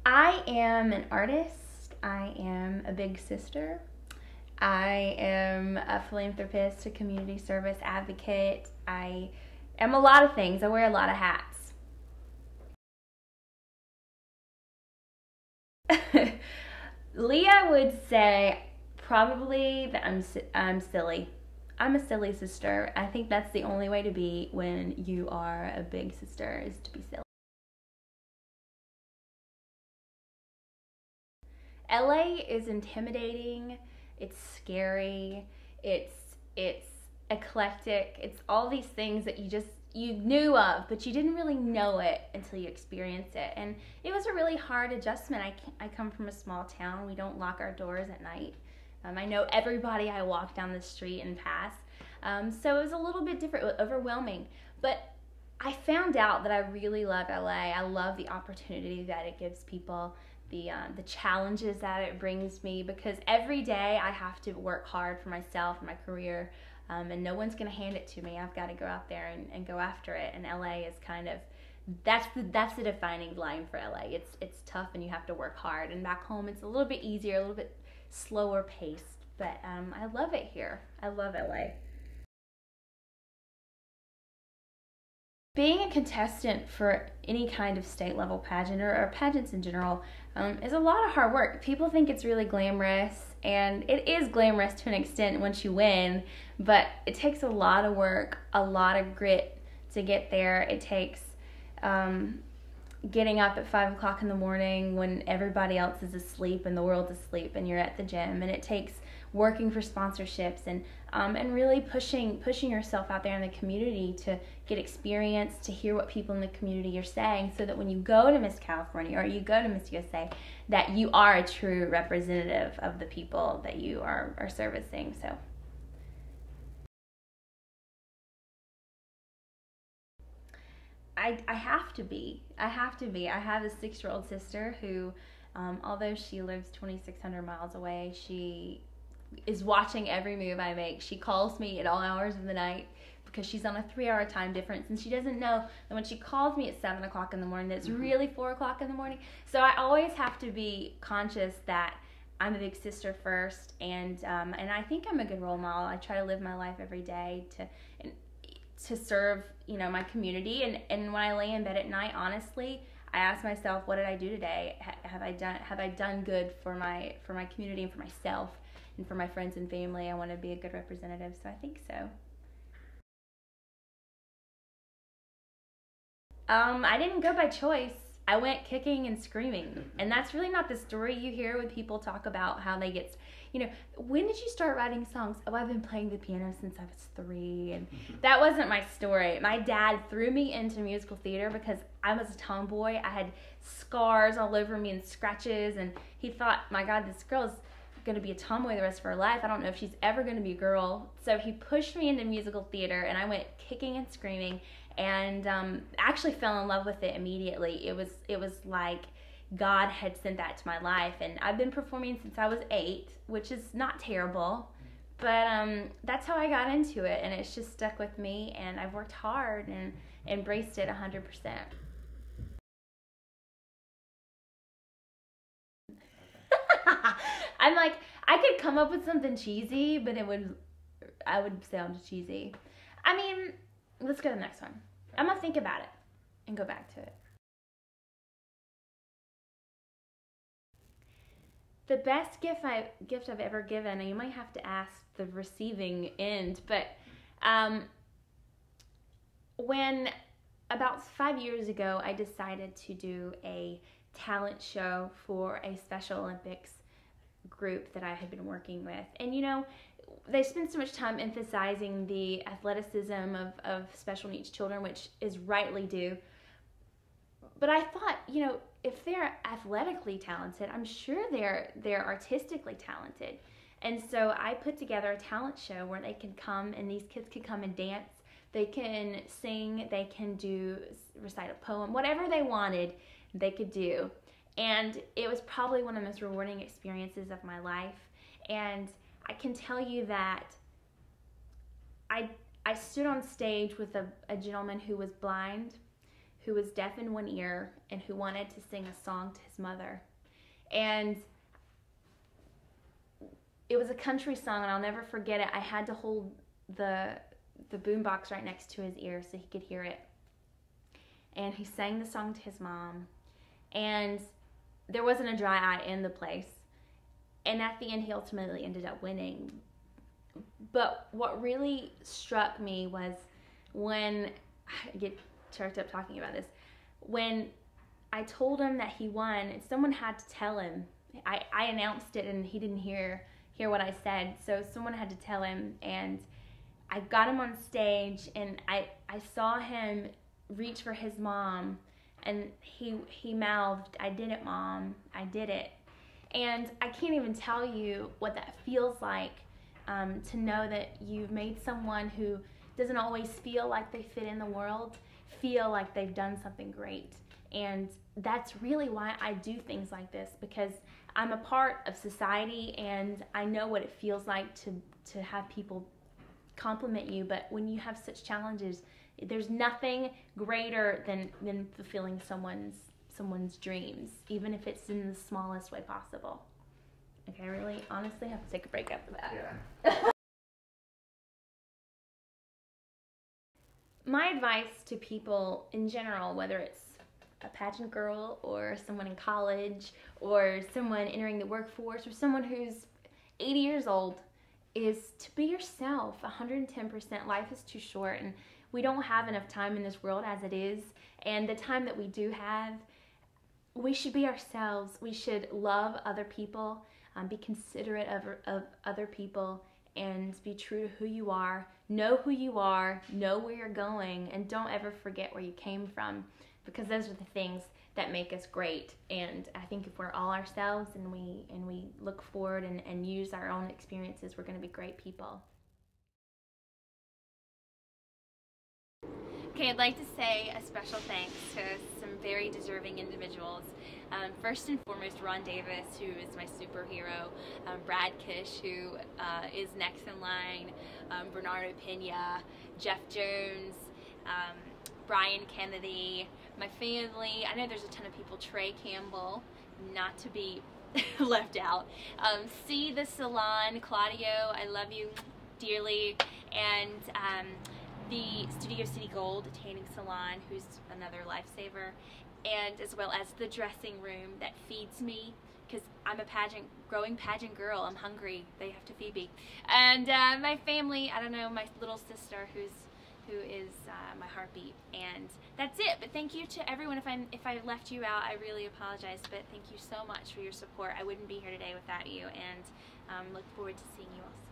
I am an artist. I am a big sister. I am a philanthropist, a community service advocate. I am a lot of things. I wear a lot of hats. Leah would say probably that I'm silly. I'm a silly sister. I think that's the only way to be when you are a big sister, is to be silly. LA is intimidating, it's scary, it's eclectic, it's all these things that you knew of, but you didn't really know it until you experienced it. And it was a really hard adjustment. I come from a small town. We don't lock our doors at night. I know everybody I walk down the street and pass. So it was a little bit different, overwhelming. But I found out that I really love LA. I love the opportunity that it gives people, the challenges that it brings me, because every day I have to work hard for myself and my career, and no one's going to hand it to me. I've got to go out there and go after it. And LA is kind of, that's the defining line for LA. It's tough and you have to work hard. And back home it's a little bit easier, a little bit slower paced. But I love it here. I love LA. Being a contestant for any kind of state level pageant, or pageants in general, is a lot of hard work. People think it's really glamorous, and it is glamorous to an extent once you win, but it takes a lot of work, a lot of grit to get there. It takes um, getting up at 5 o'clock in the morning when everybody else is asleep and the world's asleep and you're at the gym, and it takes working for sponsorships and really pushing yourself out there in the community to get experience, to hear what people in the community are saying, so that when you go to Miss California or you go to Miss USA, that you are a true representative of the people that you are servicing. So I have to be. I have to be. I have a 6-year-old sister who, although she lives 2,600 miles away, she is watching every move I make. She calls me at all hours of the night because she's on a 3-hour time difference, and she doesn't know that when she calls me at 7 o'clock in the morning, it's really 4 o'clock in the morning. So I always have to be conscious that I'm a big sister first, and I think I'm a good role model. I try to live my life every day to serve, my community. And when I lay in bed at night, honestly, I ask myself, what did I do today? Have I done good for my community and for myself and for my friends and family? I want to be a good representative, so I think so. I didn't go by choice. I went kicking and screaming. And that's really not the story you hear when people talk about how they get, when did you start writing songs? Oh, I've been playing the piano since I was 3. And that wasn't my story. My dad threw me into musical theater because I was a tomboy. I had scars all over me and scratches. And he thought, my God, this girl's going to be a tomboy the rest of her life. I don't know if she's ever going to be a girl. So he pushed me into musical theater, and I went kicking and screaming, and actually fell in love with it immediately. It was like God had sent that to my life, and I've been performing since I was 8, which is not terrible, but that's how I got into it, and it's just stuck with me, and I've worked hard and embraced it 100%. I'm like, I could come up with something cheesy, but I would sound cheesy. I mean, let's go to the next one. I'm gonna think about it and go back to it. The best gift I've ever given, and you might have to ask the receiving end, but um, when about 5 years ago, I decided to do a talent show for a Special Olympics group that I had been working with. And they spend so much time emphasizing the athleticism of special needs children, which is rightly due. But I thought, if they're athletically talented, I'm sure they're artistically talented. And so I put together a talent show where they can come, and these kids can come and dance. They can sing, they can recite a poem, whatever they wanted, they could do. And it was probably one of the most rewarding experiences of my life. And I can tell you that I I stood on stage with a gentleman who was blind, who was deaf in one ear and who wanted to sing a song to his mother. And it was a country song, and I'll never forget it. I had to hold the boombox right next to his ear so he could hear it. And he sang the song to his mom, and there wasn't a dry eye in the place. And at the end, he ultimately ended up winning. But what really struck me was when, I get choked up talking about this, when I told him that he won, and someone had to tell him. I announced it, and he didn't hear what I said, so someone had to tell him, and I got him on stage, and I saw him reach for his mom, and he mouthed, "I did it, Mom, I did it." And I can't even tell you what that feels like, to know that you've made someone who doesn't always feel like they fit in the world feel like they've done something great. And that's really why I do things like this, because I'm a part of society, and I know what it feels like to have people compliment you. But when you have such challenges, there's nothing greater than fulfilling someone's dreams, even if it's in the smallest way possible. Okay, I really honestly have to take a break after that. Yeah. My advice to people in general, whether it's a pageant girl or someone in college or someone entering the workforce or someone who's 80 years old, is to be yourself 110%. Life is too short, and we don't have enough time in this world as it is. And the time that we do have, we should be ourselves. We should love other people, be considerate of other people, and be true to who you are. Know who you are, know where you're going, and don't ever forget where you came from, because those are the things that make us great. And I think if we're all ourselves and we look forward and use our own experiences, we're going to be great people. Okay, I'd like to say a special thanks to some very deserving individuals. First and foremost, Ron Davis, who is my superhero, Brad Kish, who is next in line, Bernardo Pena, Jeff Jones, Brian Kennedy, my family. I know there's a ton of people. Trey Campbell, not to be left out. C the Salon, Claudio, I love you dearly, and the Studio City Gold Tanning Salon, who's another lifesaver, and as well as the dressing room that feeds me, because I'm a growing pageant girl. I'm hungry. They have to feed me. And my family, I don't know, my little sister who is my heartbeat. And that's it. But thank you to everyone. If I left you out, I really apologize. But thank you so much for your support. I wouldn't be here today without you, and look forward to seeing you all soon.